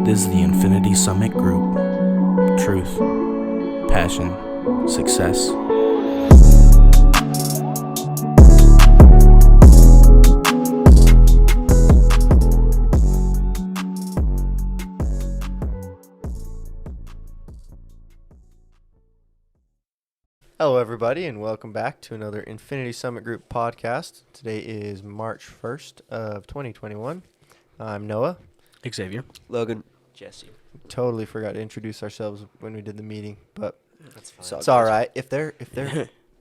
This is the Infinity Summit Group. Truth, passion, success. Hello, everybody, and welcome back to another Infinity Summit Group podcast. Today is March 1st of 2021. I'm Noah. Xavier. Logan. Jesse. Totally forgot to introduce ourselves when we did the meeting, but That's fine. it's all right. If they're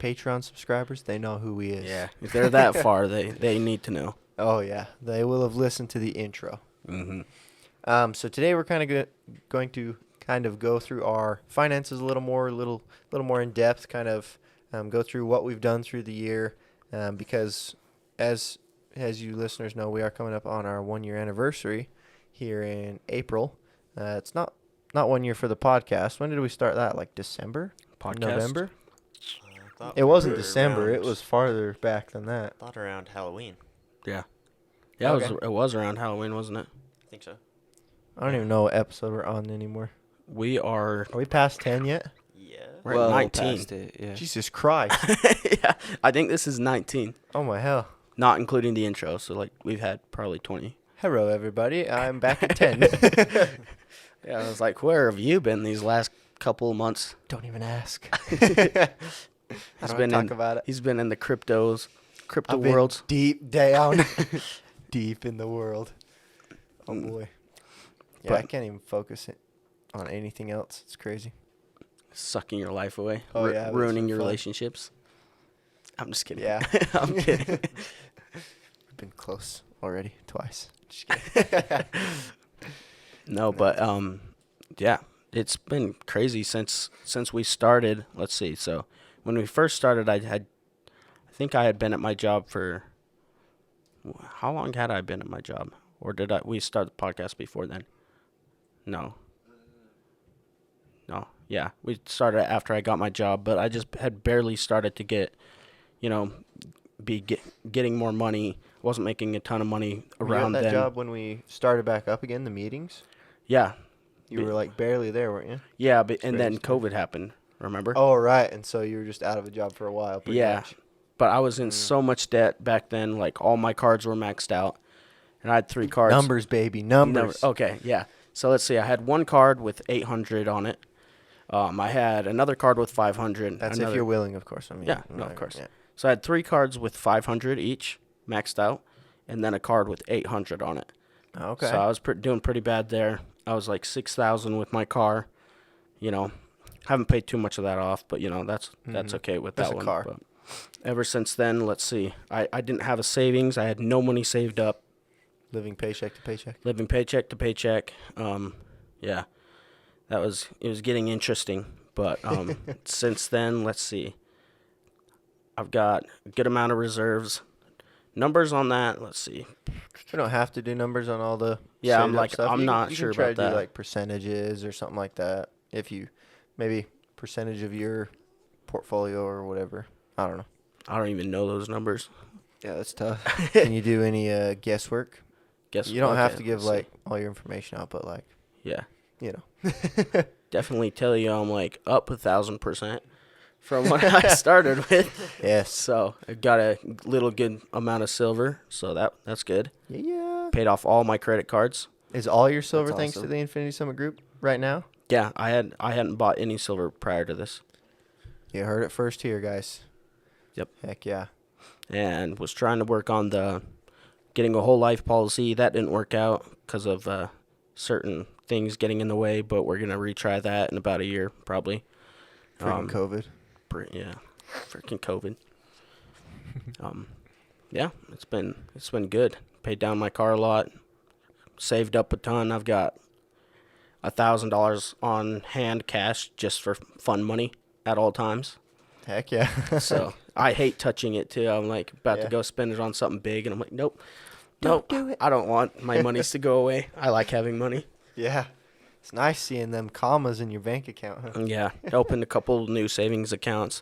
Patreon subscribers, they know who he is. Yeah, if they're that far, they need to know. Oh, yeah. They will have listened to the intro. Mm-hmm. So today we're kind of going to go through our finances a little more in depth, go through what we've done through the year, because as you listeners know, we are coming up on our 1 year anniversary here in April. It's not 1 year for the podcast. When did we start that? Like December? Podcast? November? It wasn't December. It was farther back than that. I thought around Halloween. Yeah, Okay. it was around Halloween, wasn't it? I think so. I don't even know what episode we're on anymore. Are we past 10 yet? Yeah. We're at 19. Past it, yeah. Jesus Christ. Yeah, I think this is 19, Oh, my hell. not including the intro. So like we've had probably 20. Hello, everybody. I'm back at 10. Yeah, I was like, where have you been these last couple of months? Don't even ask. He's been talk about it. He's been in the crypto I've been worlds. deep down, deep in the world. Oh Mm. boy. Yeah, I But- can't even focus on anything else. It's crazy. Sucking your life away. Oh, yeah, that's ruining for your fun. relationships. I'm just kidding. Yeah. I'm kidding. We've been close already twice. Just kidding. No, but yeah, it's been crazy since we started. Let's see. So when we first started, I think I had been at my job for how long had I been at my job, or did we start the podcast before then? No. Yeah, we started after I got my job, but I just had barely started to get, getting more money. Wasn't making a ton of money around that then. job when we started back up again, the meetings? Yeah, You were like barely there, weren't you? yeah, but and then crazy. COVID happened. Remember? Oh, right. And so you were just out of a job for a while. Pretty Yeah. much. But I was in so much debt back then. Like all my cards were maxed out, and I had 3 cards. Numbers, baby. Numbers. Okay, yeah. So let's see. I had one card with 800 on it. I had another card with 500. That's if you're willing, of course. I mean, Yeah, no, of course. Yeah. So I had 3 cards with 500 each, maxed out, and then a card with 800 on it. Okay. So I was doing pretty bad there. I was like 6,000 with my car. Haven't paid too much of that off, but that's okay with That's that a one. car. But ever since then, let's see. I didn't have a savings. I had no money saved up. Living paycheck to paycheck. Living paycheck to paycheck. Yeah. It was getting interesting, but since then, let's see. I've got a good amount of reserves. Numbers on that, let's see. We don't have to do numbers on all the Yeah, saved up stuff. I'm You not can sure try about to that. do like percentages or something like that. If you maybe percentage of your portfolio or whatever. I don't know. I don't even know those numbers. Yeah, that's tough. Can you do any guesswork? You don't have to give let's see. like all your information out, but like Yeah. Definitely Tell you I'm like up 1,000% from what I started with. Yes. So I got a little good amount of silver, so that's good. Yeah. Paid off all my credit cards. Is all your silver That's thanks to awesome. the Infinity Summit Group right now? Yeah, I hadn't bought any silver prior to this, You heard it first here, guys. Yep. Heck yeah. and was trying to work on getting a whole life policy. That didn't work out because of certain things getting in the way, but we're gonna retry that in about a year probably. Freaking COVID. Yeah, freaking COVID. Yeah, it's been good. Paid down my car a lot, saved up a ton. I've got $1,000 on hand cash just for fun money at all times. Heck yeah. So I hate touching it too. I'm like about Yeah. to go spend it on something big, and I'm like, nope, Don't do it. I don't want my monies to go away. I like having money. Yeah. It's nice seeing them commas in your bank account, huh? Yeah, opened a couple new savings accounts,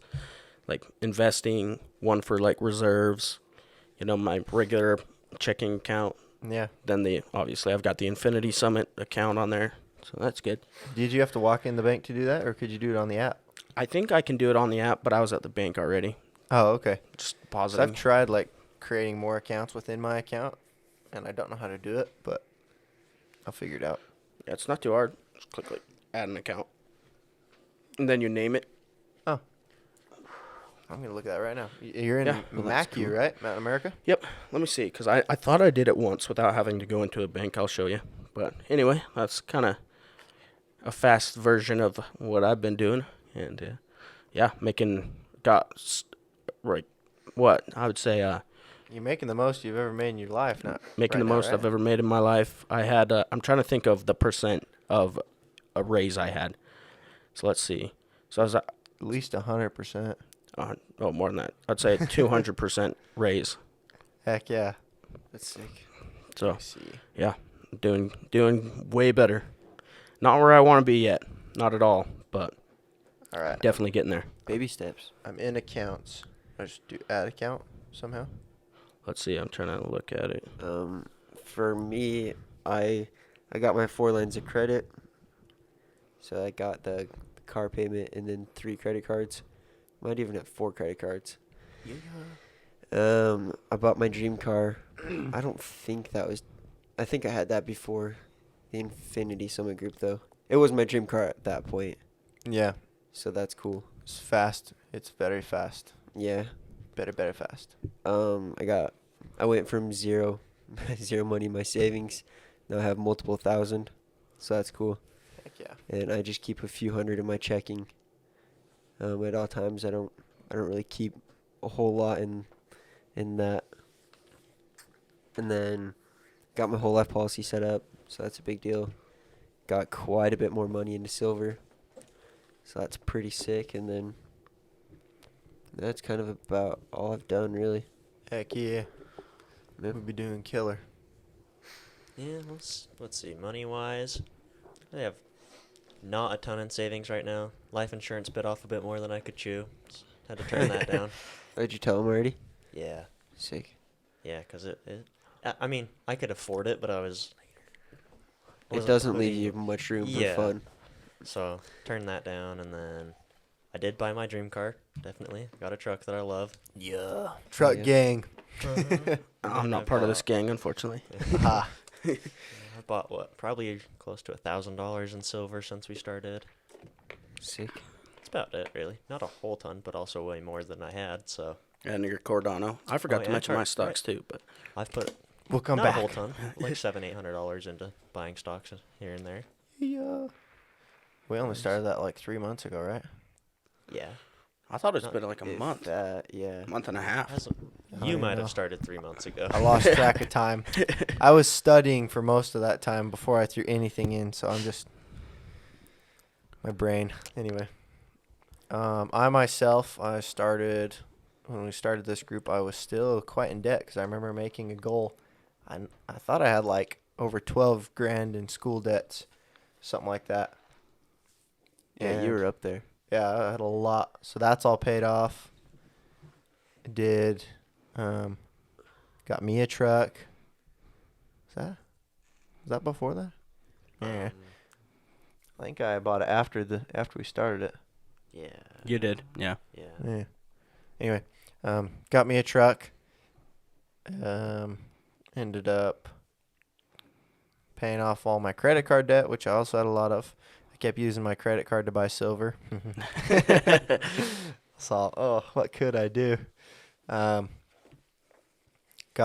like investing, one for like reserves, my regular checking account, Yeah. Then obviously I've got the Infinity Summit account on there, so that's good. Did you have to walk in the bank to do that, or could you do it on the app? I think I can do it on the app, but I was at the bank already, Oh, okay. just So I've depositing. tried like creating more accounts within my account, and I don't know how to do it, but I'll figure it out. Yeah, it's not too hard. Just click like add an account, and then you name it. Oh, I'm gonna look at that right now. You're in Yeah, well, that's Macu, cool. right? Mountain America. Yep. Let me see, because I thought I did it once without having to go into a bank. I'll show you. But anyway, that's kind of a fast version of what I've been doing. And yeah, right, what? I would say You're making the most you've ever made in your life now. making right the now, most right? I've ever made in my life. I'm trying to think of the percent of a raise I had. So let's see. So I was At least 100%. more than that. I'd say 200% raise. Heck yeah, that's sick. So Let me see. yeah, doing way better. Not where I want to be yet, not at all, but All right. definitely getting there. Baby steps. I'm in accounts. I just do add account somehow. Let's see. I'm trying to look at it. For me, I got my 4 lines of credit. So I got the car payment and then 3 credit cards. Might even have 4 credit cards. I bought my dream car. I don't think that was. I think I had that before the Infinity Summit Group though. It was my dream car at that point, Yeah, so that's cool. it's fast. It's very fast. Yeah. Better fast. I went from zero money in my savings. Now I have multiple thousand, so that's cool. Heck yeah. And I just keep a few hundred in my checking. At all times, I don't really keep a whole lot in that. And then got my whole life policy set up, so that's a big deal. Got quite a bit more money into silver, so that's pretty sick. And then that's kind of about all I've done, really. Heck yeah. Yep. We'd be doing killer. Yeah, let's see. Money wise, I have not a ton in savings right now. Life insurance bit off a bit more than I could chew. Had to turn that down. Did you tell him already? Yeah, Sick. yeah, because I mean, I could afford it, but I was. It wasn't doesn't leave putting- you much room Yeah. for fun. So turned that down, and then I did buy my dream car. Definitely got a truck that I love. Yeah. Truck Yeah. gang. I'm not part of this gang, unfortunately. Ha. I bought probably close to $1,000 in silver since we started. Sick. That's about it, really. Not a whole ton, but also way more than I had. So And your Cordano. I forgot Oh, to yeah, mention my right. stocks too, but I've put We'll come not back. a whole ton, like $700-800 into buying stocks here and there. Yeah. We only started that like 3 months ago, right? Yeah. I thought it's Not been like a If month, that, yeah. month and a half. I You don't might know. have started 3 months ago. I lost track of time. I was studying for most of that time before I threw anything in, so I'm just my brain. Anyway, I myself, when we started this group, I was still quite in debt because I remember making a goal. I thought I had like over 12 grand in school debts, something like that. Yeah, you And- were up there. Yeah, I had a lot. So that's all paid off. Did got me a truck. Was that before that? Yeah. I think I bought it after we started it. Yeah. You did, yeah. Yeah. Yeah. Anyway, got me a truck. Ended up paying off all my credit card debt, which I also had a lot of. I kept using my credit card to buy silver. So, what could I do? Got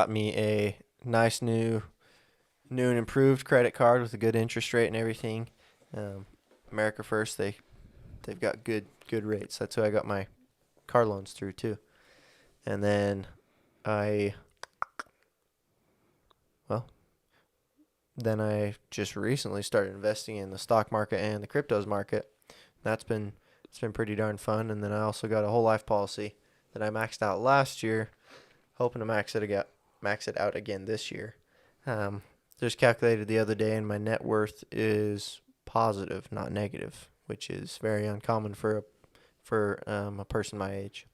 me a nice new and improved credit card with a good interest rate and everything. America First, they've got good rates. That's who I got my car loans through too. And then I just recently started investing in the stock market and the cryptos market. It's been pretty darn fun. And then I also got a whole life policy that I maxed out last year, hoping to max it out again this year. Just calculated the other day, and my net worth is positive, not negative, which is very uncommon for a person my age.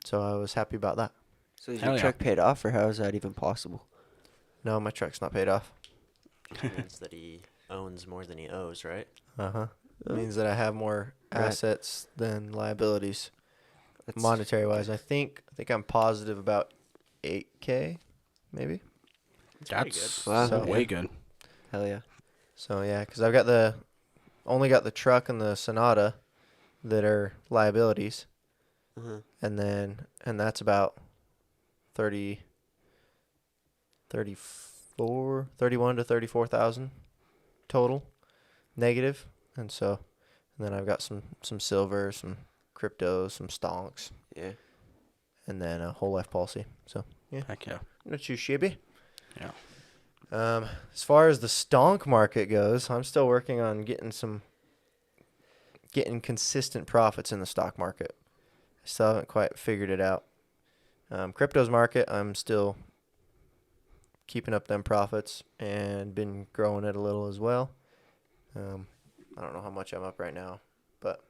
So I was happy about that. So is Hell your yeah. truck paid off, or how is that even possible? No, my truck's not paid off. Means that he owns more than he owes, right? Uh-huh. It means that I have more Right. assets than liabilities, That's monetary wise. I think I'm positive about 8K, maybe. pretty That's good. Wow. way Yeah. good. hell yeah. So yeah, because I've got only got the truck and the Sonata that are liabilities, Uh-huh. and that's about 30, 31 to 34,000 total negative, and then I've got some silver, some crypto, some stonks, Yeah. and then a whole life policy. So Heck yeah. not too shabby. Yeah. As far as the stonk market goes, I'm still working on getting consistent profits in the stock market. I still haven't quite figured it out. Crypto's market, I'm still keeping up them profits and been growing it a little as well. I don't know how much I'm up right now, but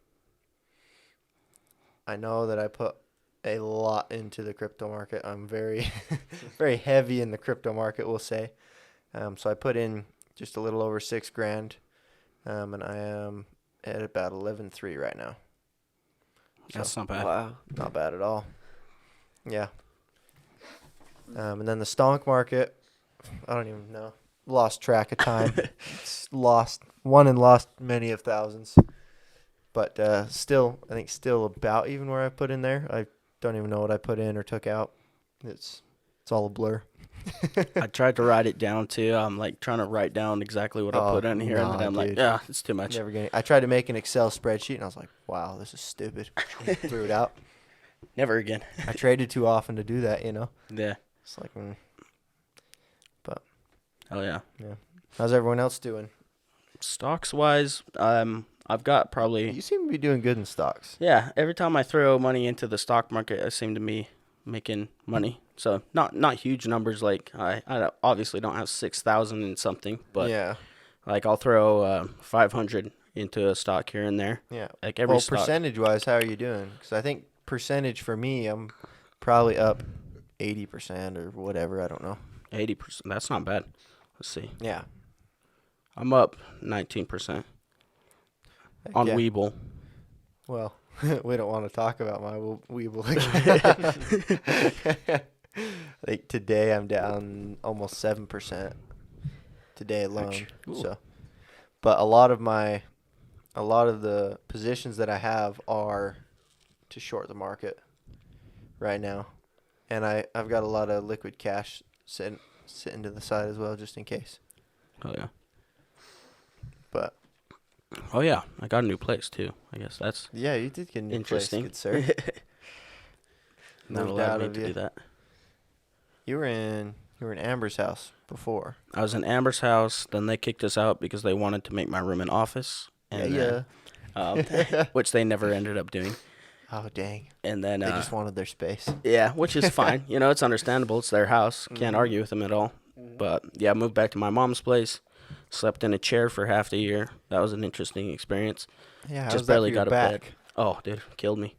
I know that I put a lot into the crypto market. I'm very, very heavy in the crypto market, we'll say. So I put in just a little over $6,000, and I am at about 11.3 right now. That's So not bad. Wow. not bad at all. Yeah. And then the stonk market, I don't even know. Lost track of time. Lost many of thousands. But still, I think still about even where I put in there. I don't even know what I put in or took out. It's all a blur. I tried to write it down too. I'm like trying to write down exactly what I Oh, put in here, and nah, then I'm like, dude. yeah, it's too much. Never getting. I tried to make an Excel spreadsheet, and I was like, wow, this is stupid. Threw it out. Never again. I traded too often to do that, Yeah. It's like, Hell yeah. how's everyone else doing? Stocks wise, I've got probably You seem to be doing good in stocks. yeah. Every time I throw money into the stock market, I seem to be making money. So not huge numbers. Like obviously don't have 6,000 in something, but yeah. like I'll throw 500 into a stock here and there. Yeah. Like every Well, stock. percentage-wise, how are you doing? Because I think percentage for me, I'm probably up 80% or whatever. I don't know. 80%. That's not bad. Let's see. Yeah. I'm up 19% Heck on yeah. Weeble. Well, we don't want to talk about my Weeble again. Like today, I'm down almost 7% today alone. Ooh. So, but a lot of the positions that I have are to short the market right now, and I've got a lot of liquid cash sitting to the side as well, just in case. Oh yeah. But Oh yeah. I got a new place too. I guess that's yeah, you did get a new place, interesting. good sir. Not Moved allowed out me of to you. do that. You were in Amber's house before. I was in Amber's house. Then they kicked us out because they wanted to make my room an office. And Yeah. which they never ended up doing. Oh dang! And then They just wanted their space. yeah, which is fine. It's understandable. It's their house. Can't Mhm. argue with them at all. But yeah, I moved back to my mom's place. Slept in a chair for half the year. That was an interesting experience. Yeah, Just how's that barely for your got a bed. back? Oh, dude, killed me.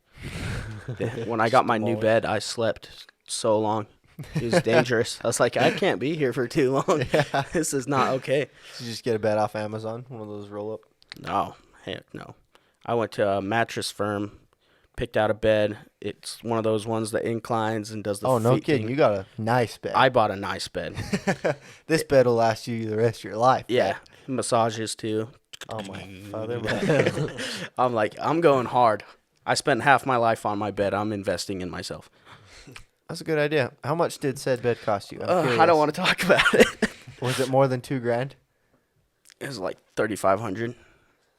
When I got my new Demolished. bed, I slept so long. It was dangerous. I was like, I can't be here for too long. Yeah. This is not okay. Did you just get a bed off Amazon? One of those roll up? No, heck no. I went to a mattress firm, picked out a bed. It's one of those ones that inclines and does the Oh, no feet kidding. thing. You got a nice bed. I bought a nice bed. This bed will last you the rest of your life. Yeah, massages too. Oh, my father. I'm like, I'm going hard. I spent half my life on my bed. I'm investing in myself. That's a good idea. How much did said bed cost you? I don't want to talk about it. Was it more than $2,000? It was like 3,500.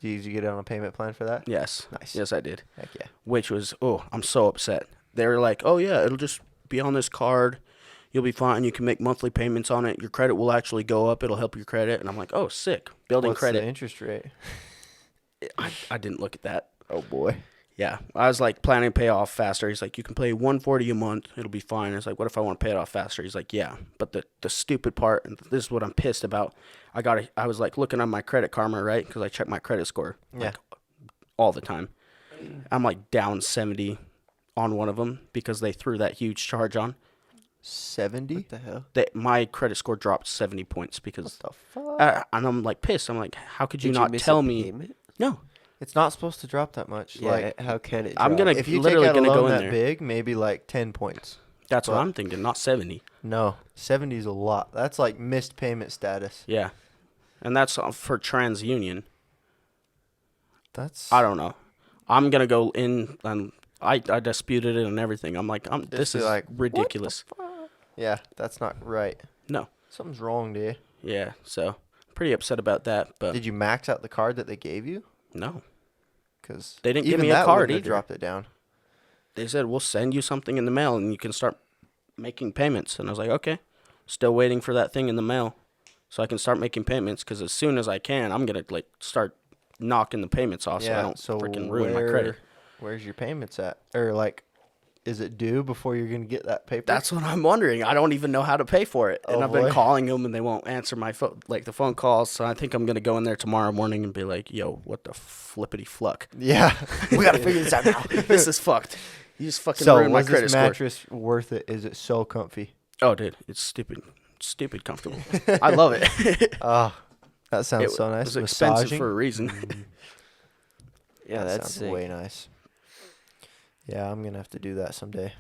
Did you get it on a payment plan for that? Yes. Nice. Yes, I did. Heck yeah. Which was, I'm so upset. They were like, oh, yeah, it'll just be on this card. You'll be fine. You can make monthly payments on it. Your credit will actually go up. It'll help your credit. And I'm like, oh, sick. Building What's credit. the interest rate? I didn't look at that. Oh, boy. Yeah. I was like planning to pay off faster. He's like, you can pay $140 a month. It'll be fine. It's like, what if I want to pay it off faster? He's like, yeah. But the stupid part, and this is what I'm pissed about. I was like looking on my Credit Karma, right? Because I check my credit score like, all the time. I'm like down 70 on one of them because they threw that huge charge on. 70? What the hell? My credit score dropped 70 points What because, the fuck? and I'm like pissed. I'm like, how could you Did not miss a tell me? payment? No, It's not supposed to drop that much. Yeah, Like, how can it? I'm drop? gonna if you literally take out a gonna go loan in that there. big, maybe like 10 points. That's what but- I'm thinking, not 70. No, 70 is a lot. That's like missed payment status. Yeah, and that's for TransUnion. That's I don't know. I'm gonna go in and I disputed it and everything. I'm like, Just this be is like, what the ridiculous. Yeah, that's not right. No. Something's wrong, dude. Yeah, so pretty upset about that. But Did you max out the card that they gave you? no, Because They didn't give even me a that card wouldn't have either. dropped it down. they said we'll send you something in the mail and you can start making payments. And I was like, okay. Still waiting for that thing in the mail so I can start making payments. Because as soon as I can, I'm gonna like start knocking the payments off so I don't freaking ruin my credit. Where's your payments at? Or like, is it due before you're gonna get that paper? That's what I'm wondering. I don't even know how to pay for it, and Oh, I've been boy. calling them, and they won't answer my phone, like the phone calls. So I think I'm gonna go in there tomorrow morning and be like, "Yo, what the flippity fluck? Yeah, we gotta figure this out now. This is fucked. You just fucking So ruined my was credit this score." mattress worth it? Is it so comfy? Oh, dude, it's stupid comfortable. I love it. Oh, that sounds It so nice. was expensive Massaging? for a reason. Yeah, that that's sounds sick. way nice. Yeah, I'm gonna have to do that someday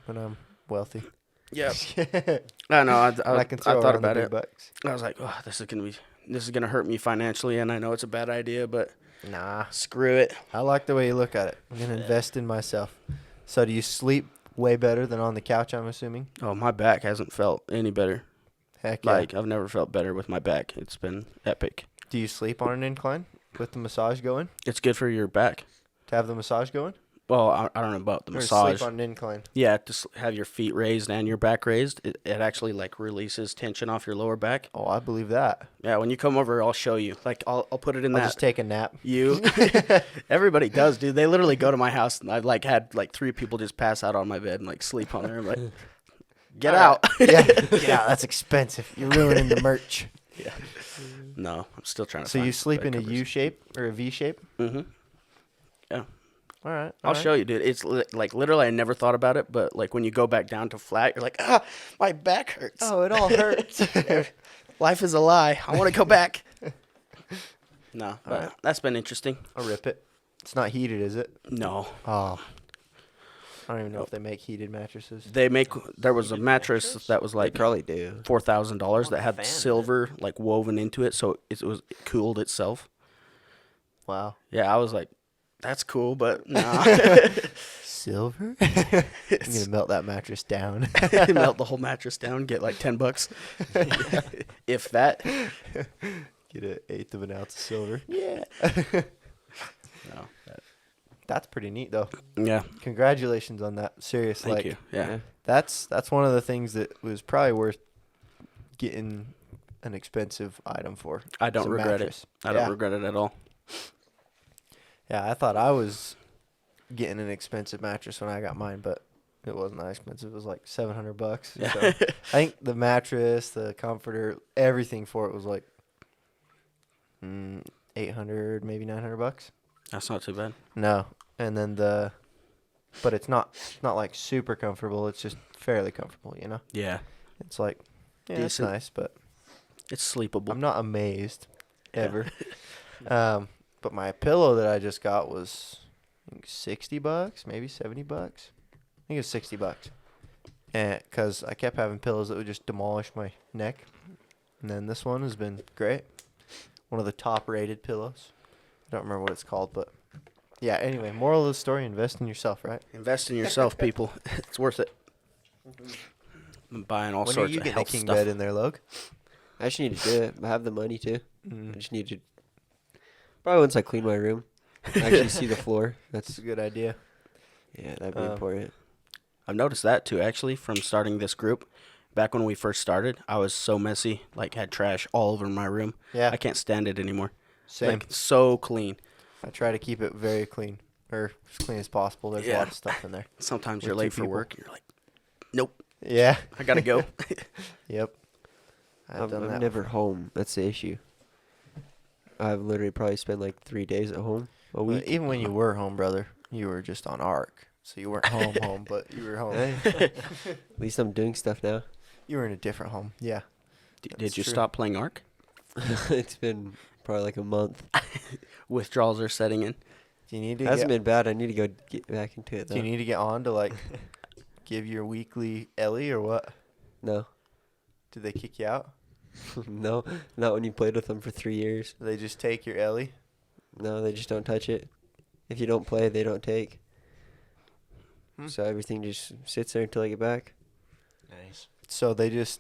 when I'm wealthy. Yeah, I know. I can throw thought around the about big it. bucks. I was like, oh, this is gonna hurt me financially, and I know it's a bad idea, but Nah, screw it. I like the way you look at it. I'm gonna invest in myself. So, do you sleep way better than on the couch? I'm assuming. Oh, my back hasn't felt any better. Heck yeah. Like I've never felt better with my back. It's been epic. Do you sleep on an incline with the massage going? It's good for your back. To have the massage going? Well, I don't know about the Or massage. sleep on an incline? Yeah, to have your feet raised and your back raised. It actually like releases tension off your lower back. Oh, I believe that. Yeah, when you come over, I'll show you. Like I'll put it in I'll that. just take a nap. You, everybody does, dude. They literally go to my house, and I've like had like 3 people just pass out on my bed and like sleep on there. I'm like, get out. Yeah, yeah, that's expensive. You're ruining the merch. Yeah. No, I'm still trying to. So you find sleep bed in a covers. U shape or a V shape? Mm-hmm. All right. I'll show you, dude. It's like literally, I never thought about it, but like when you go back down to flat, you're like, my back hurts. Oh, it all hurts. Life is a lie. I want to go back. No, but Alright. that's been interesting. I'll rip it. It's not heated, is it? No, Oh. I don't even know if they make heated mattresses. there was a mattress that was They like probably do. $4,000 that had fan in it. silver like woven into it, so it cooled itself. Wow. Yeah, I was like, that's cool, but nah. Silver? I'm going to melt that mattress down. Melt the whole mattress down, get like $10, if that. Get an eighth of an ounce of silver. Yeah. No. That's pretty neat, though. Yeah. Congratulations on that. Serious. Thank like, you. Yeah. That's one of the things that was probably worth getting an expensive item for. I is don't a regret mattress. it. I don't regret it at all. Yeah, I thought I was getting an expensive mattress when I got mine, but it wasn't that expensive. It was like $700. Yeah. So I think the mattress, the comforter, everything for it was like 800, maybe $900. That's not too bad. No, and then but it's not like super comfortable. It's just fairly comfortable, you know. Yeah. It's like, yeah, it's Decent. nice, but It's sleepable. I'm not amazed Yeah. ever. But my pillow that I just got was I think $60, maybe $70. I think it's $60. And because I kept having pillows that would just demolish my neck, and then this one has been great. One of the top-rated pillows. I don't remember what it's called, but yeah. Anyway, moral of the story: invest in yourself, right? Invest in yourself, people. It's worth it. I'm buying all When are sorts you of getting a health king stuff. bed in there, Log? I just need to do it. I have the money too. I Mm, just need to. Probably once I clean my room, actually see the floor. that's That's a good idea. yeah, that'd be Um, important. I've noticed that too, actually, from starting this group. Back when we first started, I was so messy, like had trash all over my room. Yeah, I can't stand it anymore. same. Like so clean. I try to keep it very clean, or as clean as possible. There's a Yeah. lot of stuff in there. Sometimes With you're two late for people. work and you're like, nope, Yeah. I gotta go. Yep. I've done I'm that. never home. That's the issue. I've literally probably spent like 3 days at home a Well, week. even when you were home, brother, you were just on arc. So you weren't home, but you were home. Hey, at least I'm doing stuff now. You were in a different home. Yeah. Did That's you true. stop playing Ark? It's been probably like a month. Withdrawals are setting in. Do you need to Hasn't get been bad. I need to go get back into it Do though. you need to get on to like give your weekly Ellie or what? No, Did they kick you out? no, not when you played with them for 3 years. Do they just take your Ellie? No, they just don't touch it. If you don't play, they don't take. So everything just sits there until I get back. Nice. So they just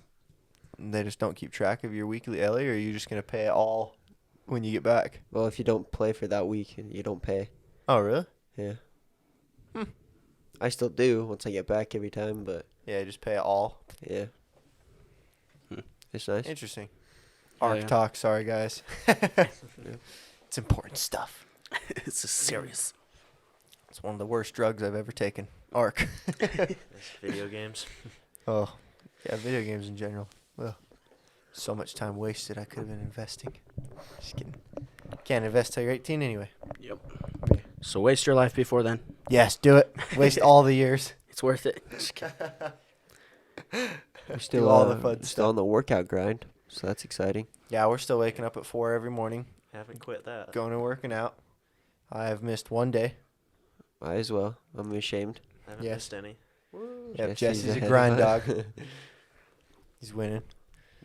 don't keep track of your weekly Ellie, or are you just gonna pay it all when you get back? Well, if you don't play for that week, you don't pay. Oh really? Yeah. I still do once I get back every time, but Yeah, just pay it all. yeah. Hmm. It's nice. Interesting. Yeah, Arc yeah. talk, sorry guys. It's important stuff. It's just serious. It's one of the worst drugs I've ever taken. Arc. Nice video games. Oh, yeah, video games in general. Well, so much time wasted I could have been investing. Just kidding. Can't invest till you're 18 anyway. Yep. So waste your life before then. Yes, do it. Waste all the years. It's worth it. Just kidding. We're still all the fun still stuff. on the workout grind, so that's exciting. Yeah, we're still waking up at 4 every morning, Haven't quit that. going and working out. I have missed one day. I as well. I'm ashamed. Haven't Yes. missed any. Yep, Jesse's Jesse's a ahead of grind us. dog. He's winning.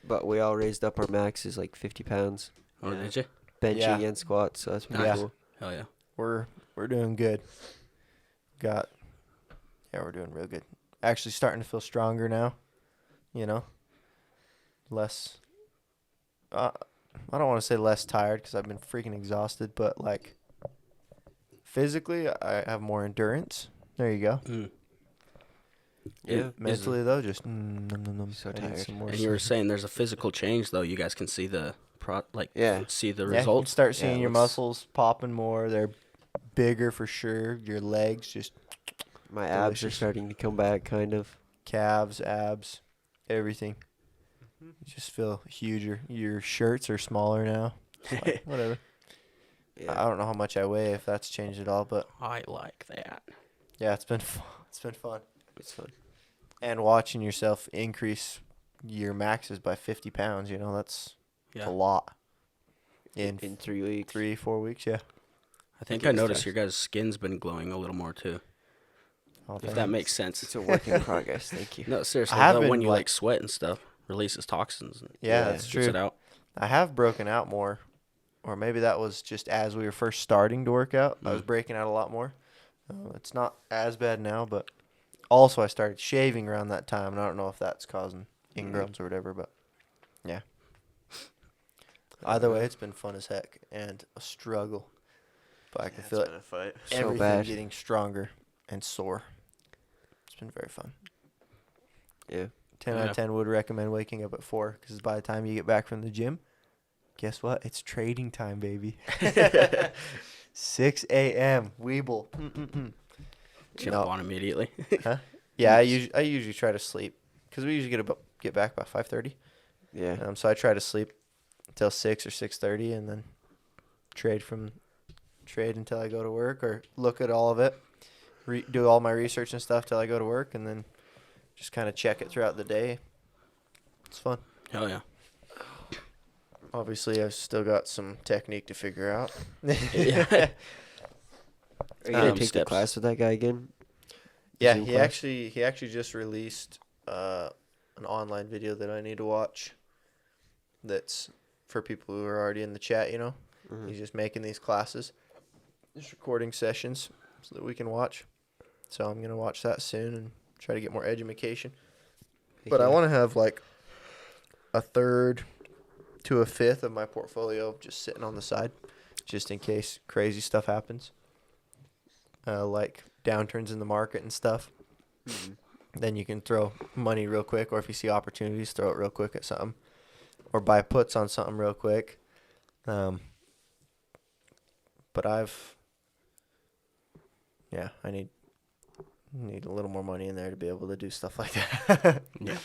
But we all raised up our maxes like 50 pounds, Oh, Yeah. did you? benching Yeah. and squats, so that's pretty Yeah. cool. Hell yeah. We're doing good. Yeah, we're doing real good. Actually starting to feel stronger now. You know, less. I don't want to say less tired because I've been freaking exhausted, but like physically, I have more endurance. There you go. Mm. Yeah. Mentally though, just So I need tired. some more And you were saying there's a physical change though. You guys can see the Yeah. see the Yeah, you can results. start Yeah, seeing it your looks- muscles popping more. They're bigger for sure. Your legs, just My abs are Delicious. starting to come back, kind of. calves, abs, everything. You just feel huger. Your shirts are smaller now. It's like, whatever. Yeah. I don't know how much I weigh, if that's changed at all, but I like that. yeah, it's been fun. It's been fun. It's fun. And watching yourself increase your maxes by 50 pounds, that's Yeah. a lot. In In 3 weeks. 3-4 weeks, yeah. I think it I was noticed nice. your guys' skin's been glowing a little more too. Oh, If that thanks. makes sense. It's a work in progress. Thank you. No, seriously. I have though, when been, you like- sweat and stuff, releases toxins. And Yeah, Yeah, that's gets true. it out. I have broken out more, or maybe that was just as we were first starting to work out. I was Mm. breaking out a lot more. It's not as bad now, but also I started shaving around that time, and I don't know if that's causing ingrowns or whatever, but yeah. Either way, it's been fun as heck and a struggle, but I can Yeah, feel it's it. been a fight. So Everything bad. getting stronger and sore. It's been very fun. Yeah. 10 out Yeah. of 10 would recommend waking up at 4 because by the time you get back from the gym, guess what? It's trading time, baby. 6 a.m. Weeble. Jump No. on immediately. Yeah, I usually try to sleep because we usually get back by 5:30. Yeah. So I try to sleep until 6 or 6:30 and then trade until I go to work or look at all of it, do all my research and stuff till I go to work, and then just kind of check it throughout the day. It's fun. Hell yeah. Obviously, I've still got some technique to figure out. Yeah. Are you gonna take the Steps. class with that guy again? Yeah, Zoom he class? actually just released an online video that I need to watch. That's for people who are already in the chat. Mhm. He's just making these classes, just recording sessions so that we can watch. So I'm gonna watch that soon and try to get more education. But I want to have like a third to a fifth of my portfolio just sitting on the side, just in case crazy stuff happens, like downturns in the market and stuff. Mhm. Then you can throw money real quick, or if you see opportunities, throw it real quick at something, or buy puts on something real quick. But I need a little more money in there to be able to do stuff like that. Yeah.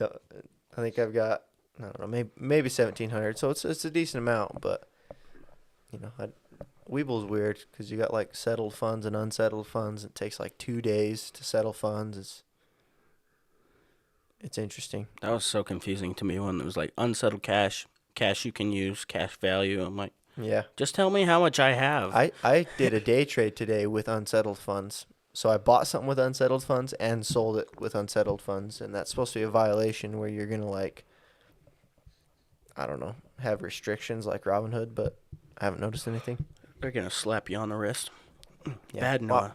I think I've got, I don't know, maybe 1,700. So it's a decent amount, but I Weeble's weird because you got like settled funds and unsettled funds. It takes like 2 days to settle funds. It's interesting. That was so confusing to me when it was like unsettled cash, cash you can use, cash value. I'm like, Yeah. just tell me how much I have. I did a day trade today with unsettled funds. So I bought something with unsettled funds and sold it with unsettled funds, and that's supposed to be a violation where you're gonna like, I don't know, have restrictions like Robinhood, but I haven't noticed anything. They're gonna slap you on the wrist. Yeah. Bad Well, Noah.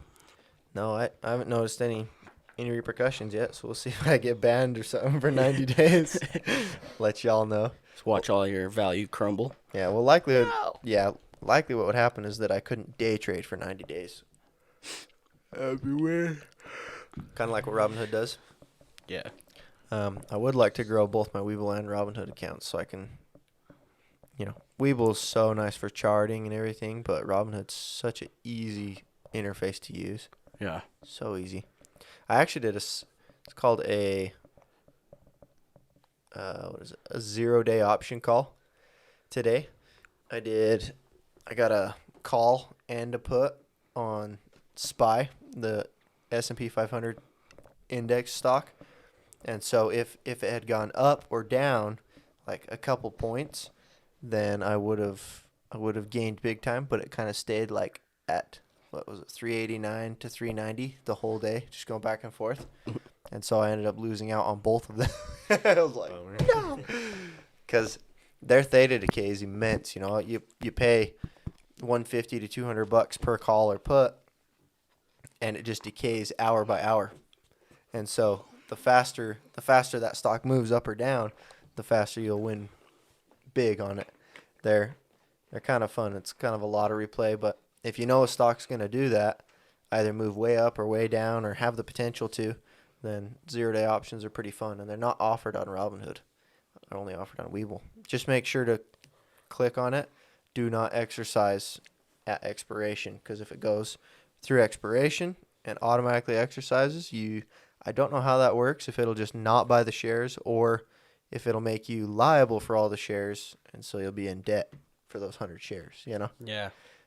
no, I haven't noticed any repercussions yet, so we'll see if I get banned or something for 90 days. Let y'all know. Just watch all your value crumble. Yeah, well, likely what would happen is that I couldn't day trade for 90 days. Everywhere. Kind of like what Robinhood does. Yeah. I would like to grow both my Webull and Robinhood accounts so I can, Webull's so nice for charting and everything, but Robinhood's such an easy interface to use. Yeah. So easy. I actually did it's called a, a 0-day option call today. I got a call and a put on SPY, the S&P 500 index stock. And so if it had gone up or down like a couple points, then I would have gained big time, but it kind of stayed like at, what was it, 389 to 390 the whole day, just going back and forth. And so I ended up losing out on both of them. I was like, no. Because their theta decay is immense. You pay $150 to $200 per call or put, and it just decays hour by hour. And so the faster that stock moves up or down, the faster you'll win big on it. They're kind of fun. It's kind of a lottery play, but if you know a stock's going to do that, either move way up or way down or have the potential to, then 0-day options are pretty fun, and they're not offered on Robinhood. They're only offered on Webull. Just make sure to click on it. Do not exercise at expiration, because if it goes through expiration and automatically exercises, I don't know how that works, if it'll just not buy the shares or if it'll make you liable for all the shares, and so you'll be in debt for those 100 shares, Yeah.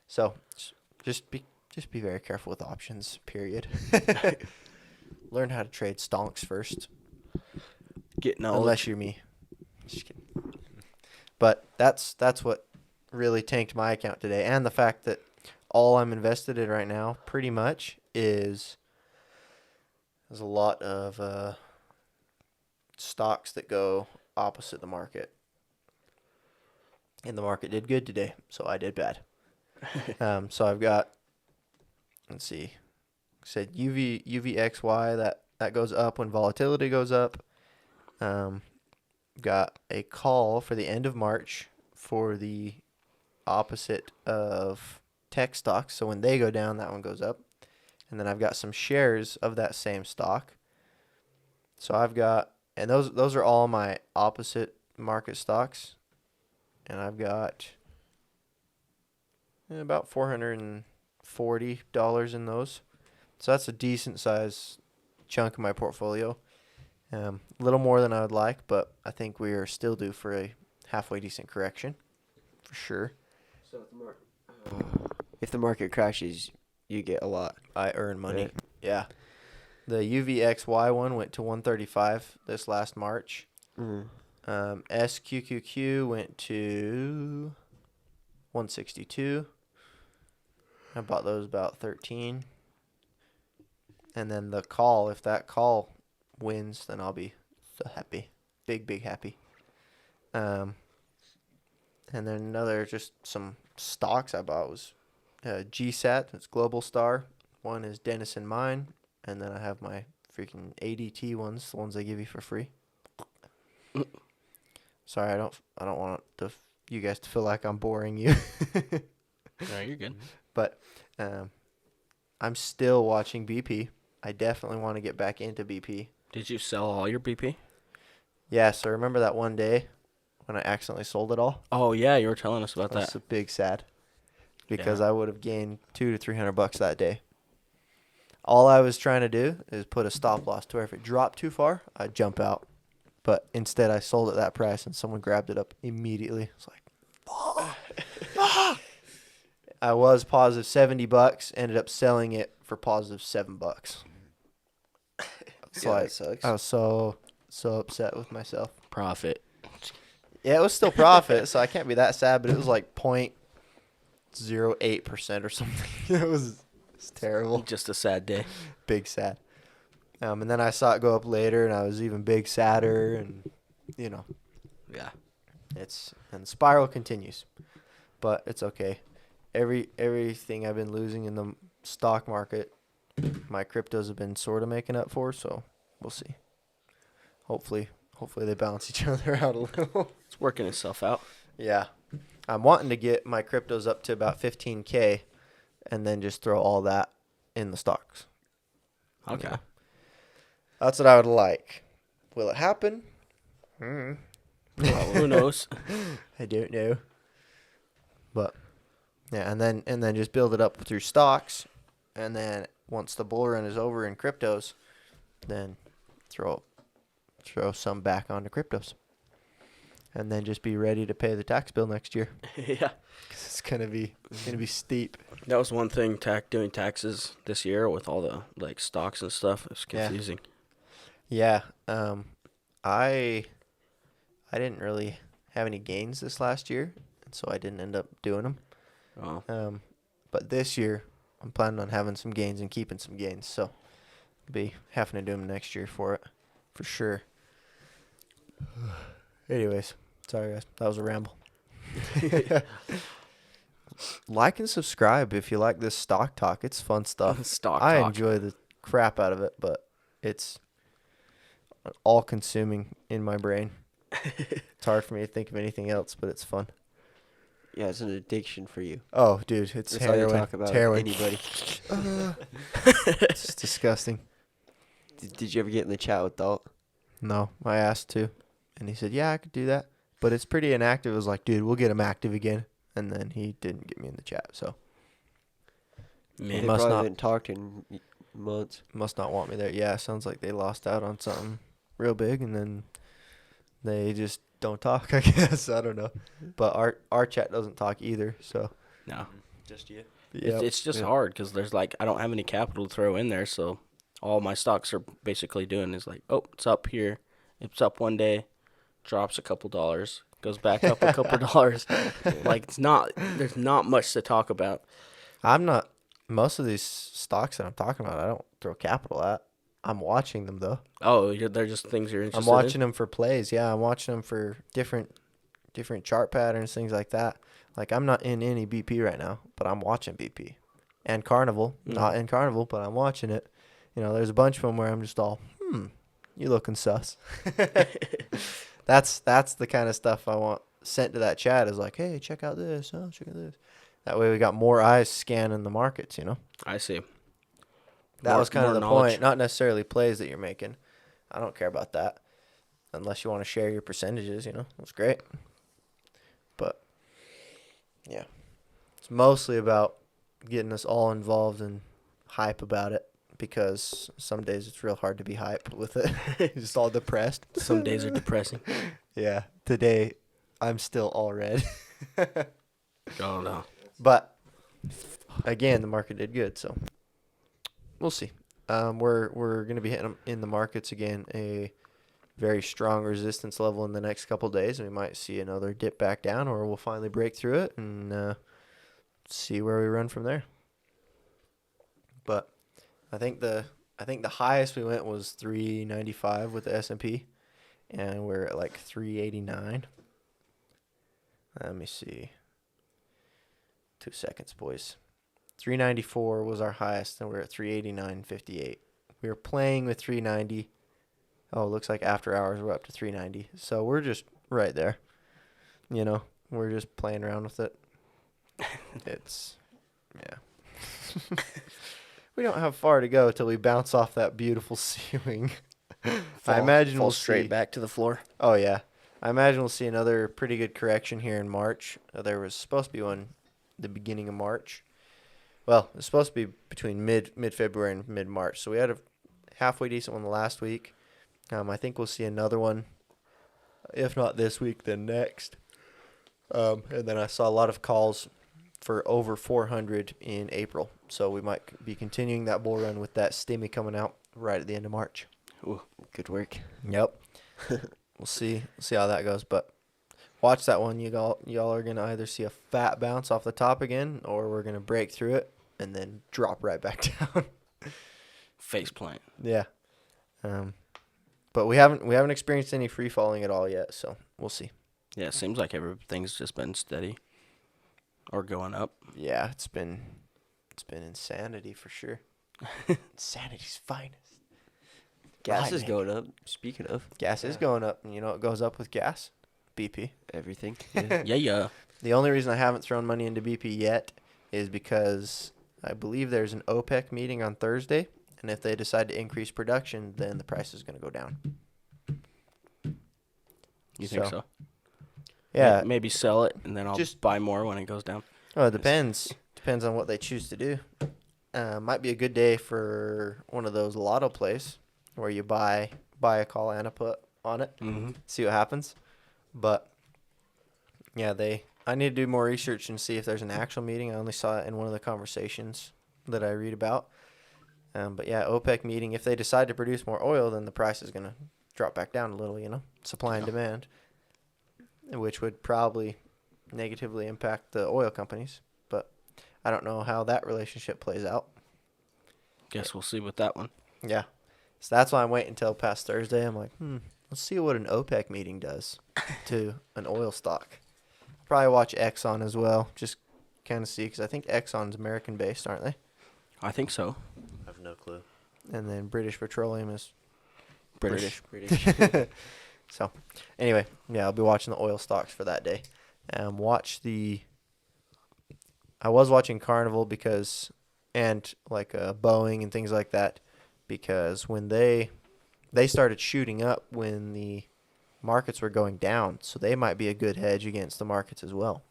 So just be very careful with options, period. Learn how to trade stonks first. Get knowledge. Unless you're me. Just kidding. But that's what really tanked my account today, and the fact that all I'm invested in right now pretty much is there's a lot of stocks that go opposite the market. And the market did good today, so I did bad. So I've got, let's see, said UVXY, that goes up when volatility goes up. Got a call for the end of March for the opposite of tech stocks. So when they go down, that one goes up. And then I've got some shares of that same stock. So I've got, and those are all my opposite market stocks. And I've got about $440 in those. So that's a decent size chunk of my portfolio. A little more than I would like, but I think we are still due for a halfway decent correction, for sure. So if the market crashes, you get a lot. I earn money. Right. Yeah. The UVXY one went to 135 this last March. SQQQ went to 162. I bought those about 13. And then the call, if that call wins, then I'll be so happy. Big happy. And then another, just some stocks I bought was GSAT, it's Global Star. One is Denison Mine. And then I have my freaking ADT ones, the ones they give you for free. Sorry, I don't want you guys to feel like I'm boring you. No, you're good. But I'm still watching BP. I definitely want to get back into BP. Did you sell all your BP? Yeah, so remember that one day when I accidentally sold it all? Oh, yeah, you were telling us about That's that. a big sad. Because Yeah. I would have gained $200 to $300 that day. All I was trying to do is put a stop loss to where if it dropped too far, I'd jump out. But instead, I sold at that price, and someone grabbed it up immediately. It's like, I was positive $70. Ended up selling it for positive $7. It's Yeah, that like sucks. I was so upset with myself. Profit. Yeah, it was still profit, so I can't be that sad. But it was like 0.08% or something. It's terrible. Just a sad day. Big sad. And then I saw it go up later, and I was even big sadder, and you know, Yeah. and the spiral continues, but it's okay. Everything I've been losing in the stock market, my cryptos have been sort of making up for. So we'll see. Hopefully they balance each other out a little. It's working itself out. Yeah, I'm wanting to get my cryptos up to about 15K, and then just throw all that in the stocks. Okay. Yeah. That's what I would like. Will it happen? Well, who knows? I don't know. But yeah, and then just build it up through stocks, and then once the bull run is over in cryptos, then throw some back onto cryptos, and then just be ready to pay the tax bill next year. Yeah. 'Cause it's gonna be steep. That was one thing, doing taxes this year with all the like stocks and stuff. It was Yeah. confusing. Yeah. I didn't really have any gains this last year, and so I didn't end up doing them. Oh. But this year, I'm planning on having some gains and keeping some gains, so I'll be having to do them next year for sure. Anyways, sorry guys, that was a ramble. Like and subscribe if you like this stock talk. It's fun stuff. Stock I talk. enjoy the crap out of it, but it's all consuming in my brain. It's hard for me to think of anything else, but it's fun. Yeah, it's an addiction for you. Oh, dude, it's That's all you heroin. talk about. It's heroin. Anybody. It's disgusting. Did you ever get in the chat with Dalt? No, I asked to, and he said, "Yeah, I could do that," but it's pretty inactive. It was like, "Dude, we'll get him active again," and then he didn't get me in the chat, so They Man, must probably not- haven't talked in months. must not want me there. Yeah, sounds like they lost out on something real big, and then they just don't talk. I guess I don't know, but our chat doesn't talk either. So no. Just you. yeah, It's just Yeah. hard because there's like I don't have any capital to throw in there, so all my stocks are basically doing is like, oh, it's up here, it's up one day, drops a couple dollars, goes back up a couple dollars. Like there's not much to talk about. I'm not. Most of these stocks that I'm talking about, I don't throw capital at. I'm watching them though. Oh, they're just things you're interested I'm watching them for plays. Yeah, I'm watching them for different chart patterns, things like that. Like I'm not in any BP right now, but I'm watching BP and Carnival. Not in Carnival, but I'm watching it. You know, there's a bunch of them where I'm just all, you looking sus. That's the kind of stuff I want sent to that chat. Is like, hey, check out this. Oh, check out this. That way we got more eyes scanning the markets. You know. I see. That More- was kind of more the knowledge. point. Not necessarily plays that you're making. I don't care about that. Unless you want to share your percentages, you know. That's great. But, yeah. It's mostly about getting us all involved and hype about it. Because some days it's real hard to be hype with it. You're just all depressed. Some days are depressing. Yeah. Today, I'm still all red. Oh no. But, again, the market did good, so we'll see. We're going to be hitting 'em in the markets again, a very strong resistance level in the next couple days. We might see another dip back down, or we'll finally break through it and see where we run from there. But I think the highest we went was 395 with the S&P, and we're at like 389. Let me see. 2 seconds, boys. 394 was our highest, and we're at 389.58. We were playing with 390. Oh, it looks like after hours we're up to 390. So we're just right there. You know, we're just playing around with it. It's, yeah. We don't have far to go till we bounce off that beautiful ceiling. I imagine fall we'll straight see. back to the floor. Oh, yeah. I imagine we'll see another pretty good correction here in March. There was supposed to be one the beginning of March. Well, it's supposed to be between mid-February and mid-March. So we had a halfway decent one last week. I think we'll see another one, if not this week, then next. And then I saw a lot of calls for over 400 in April. So we might be continuing that bull run with that stimmy coming out right at the end of March. Ooh, good work. Yep. We'll see how that goes, but watch that one. Y'all are gonna either see a fat bounce off the top again, or we're gonna break through it and then drop right back down. Face plant. Yeah. But we haven't experienced any free falling at all yet, so we'll see. Yeah, it seems like everything's just been steady or going up. Yeah, it's been insanity for sure. Insanity's finest. Gas Right, is man. going up. Speaking of Gas is going up, and you know what goes up with gas? BP. everything. Yeah. Yeah. The only reason I haven't thrown money into BP yet is because I believe there's an OPEC meeting on Thursday, and if they decide to increase production, then the price is going to go down. You think so? Yeah. Maybe sell it and then I'll Just- buy more when it goes down. Oh, it depends. Depends on what they choose to do. Might be a good day for one of those lotto plays where you buy a call and a put on it, Mm-hmm. see what happens. But yeah, I need to do more research and see if there's an actual meeting. I only saw it in one of the conversations that I read about. But yeah, OPEC meeting. If they decide to produce more oil, then the price is gonna drop back down a little. Supply and demand, which would probably negatively impact the oil companies. But I don't know how that relationship plays out. Guess we'll see with that one. Yeah. So that's why I'm waiting until past Thursday. I'm like, let's see what an OPEC meeting does to an oil stock. Probably watch Exxon as well, just kind of see, because I think Exxon's American-based, aren't they? I think so. I have no clue. And then British Petroleum is British. So, anyway, yeah, I'll be watching the oil stocks for that day. I was watching Carnival and like Boeing and things like that, because when they started shooting up when the markets were going down, so they might be a good hedge against the markets as well.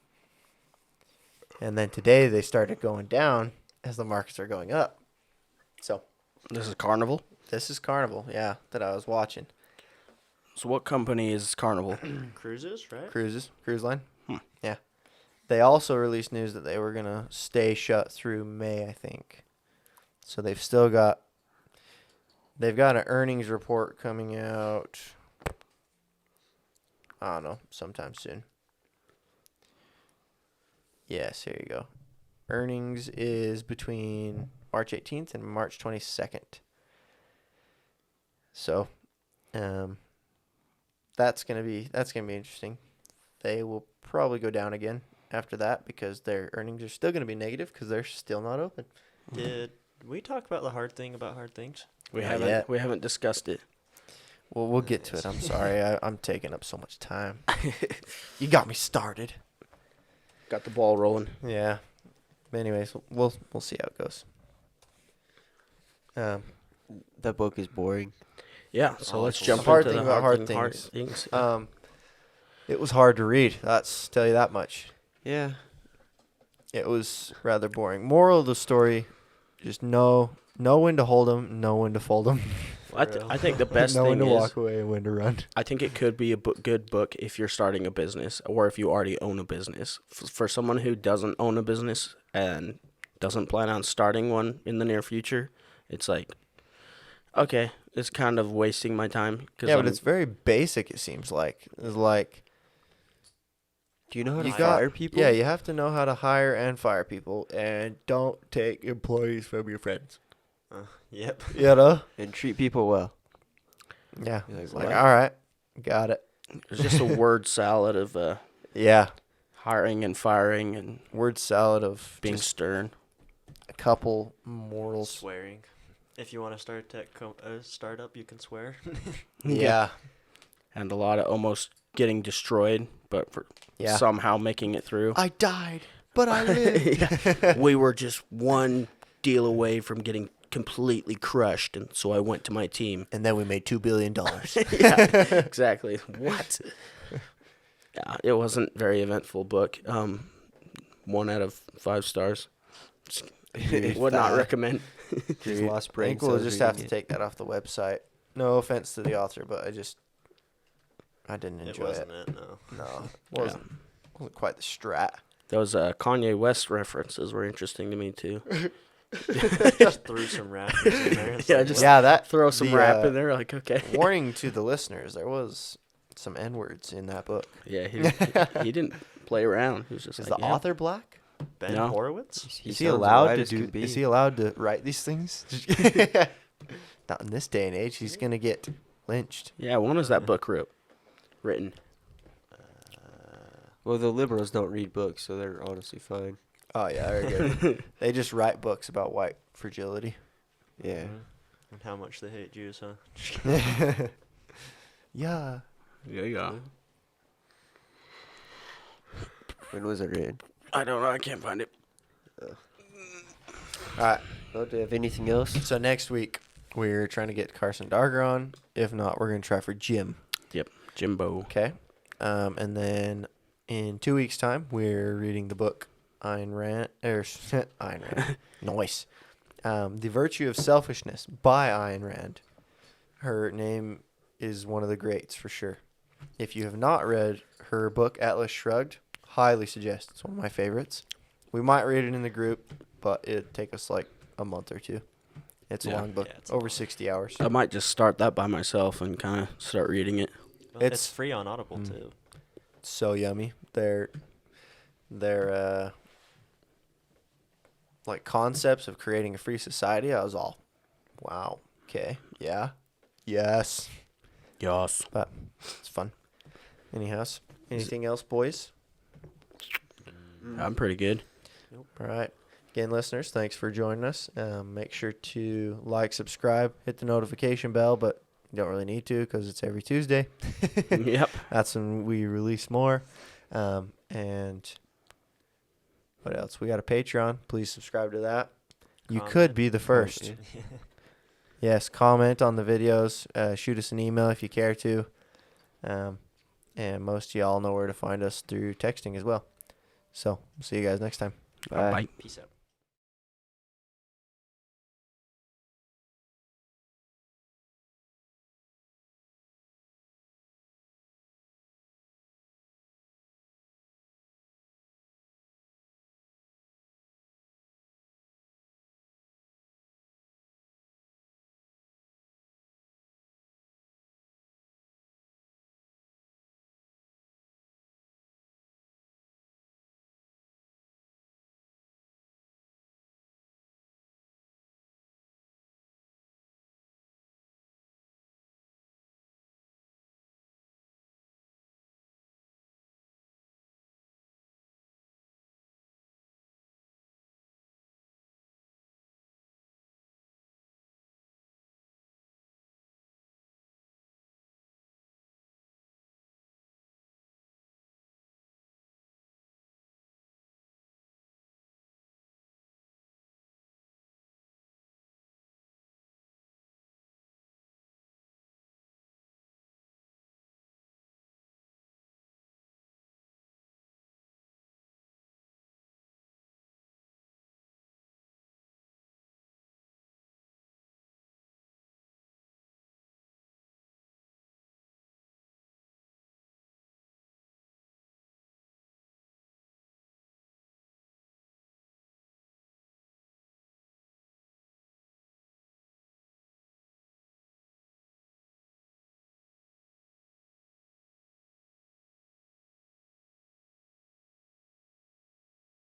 And then today they started going down as the markets are going up. So This is Carnival. this is Carnival, yeah, that I was watching. So what company is Carnival? Cruises, right? Cruise line. Hmm. Yeah. They also released news that they were going to stay shut through May, I think. So they've got an earnings report coming out, I don't know, sometime soon. Yes, here you go. Earnings is between March 18th and March 22nd. So, that's gonna be interesting. They will probably go down again after that because their earnings are still gonna be negative because they're still not open. Did we talk about the hard thing about hard things? We Not haven't yet. we haven't discussed it. Well, we'll get to it. I'm sorry, I'm taking up so much time. You got me started. Got the ball rolling. Yeah. But anyways, we'll see how it goes. That book is boring. Yeah, so Oh, let's it's jump the hard into thing the about hard hard things. It was hard to read. That's tell you that much. Yeah. It was rather boring. Moral of the story: just know when to hold them, know when to fold them, I think the best know when thing to is walk away and when to run. I think it could be a good book if you're starting a business or if you already own a business. For someone who doesn't own a business and doesn't plan on starting one in the near future, it's like, okay, it's kind of wasting my time. Yeah, but it's very basic. It seems like Do you know how to you got fire people? Yeah, you have to know how to hire and fire people, and don't take employees from your friends. Yep. You know? And treat people well. Yeah. You're like, It's like, what? all right, got it. There's just a word salad of Yeah. hiring and firing and Word salad of being just stern. a couple morals. Swearing. If you want to start a startup, you can swear. Yeah. And a lot of almost getting destroyed, but for Yeah. somehow making it through. I died, but I lived. We were just one deal away from getting completely crushed, and so I went to my team. And then we made $2 billion. Yeah, exactly. What? Yeah, it wasn't a very eventful book. 1 out of 5 stars. Would not recommend. Just lost I brain think we'll cells just have to reading it. take that off the website. No offense to the author, but I didn't It enjoy it. wasn't it, no. No, wasn't quite the strat. Those Kanye West references were interesting to me too. Just threw some rappers in there. It's Yeah, like, just- well, Yeah, that Throw some the, rap in there, like okay. warning to the listeners, there was some N-words in that book. Yeah, he didn't play around. He was just Is like, the yeah. author black? Ben No. Horowitz? Is he sounds allowed white to as can do? be. Is he allowed to write these things? Not in this day and age. He's gonna get lynched. Yeah, when was that book written? Well, the liberals don't read books, so they're honestly fine. Oh yeah, very good. They just write books about white fragility. Yeah. Mhm. And how much they hate Jews, huh? Yeah. Yeah, yeah. When was it written? I don't know. I can't find it. All right. Oh, do you have anything else? So next week we're trying to get Carson Darger on. If not, we're gonna try for Jim. Jimbo. Okay. And then in 2 weeks' time, we're reading the book Ayn Rand. Ayn Rand. Nice. The Virtue of Selfishness by Ayn Rand. Her name is one of the greats for sure. If you have not read her book Atlas Shrugged, highly suggest. It's one of my favorites. We might read it in the group, but it'd take us like a month or two. It's a Yeah. long book, Yeah, it's a over long 60 hours. I might just start that by myself and kind of start reading it. Well, It's- it's free on Audible, Mm. too. So yummy. Their like concepts of creating a free society. I was all, wow, okay, yeah, yes, Yes. but it's fun. Anything else, boys? I'm pretty good. All right. Again, listeners, thanks for joining us. Make sure to like, subscribe, hit the notification bell, but you don't really need to because it's every Tuesday. Yep. That's when we release more. And what else? We got a Patreon. Please subscribe to that. You could Comment. be the first. Yes, comment on the videos. Shoot us an email if you care to. And most of y'all know where to find us through texting as well. So, see you guys next time. Bye. Bye. Peace out.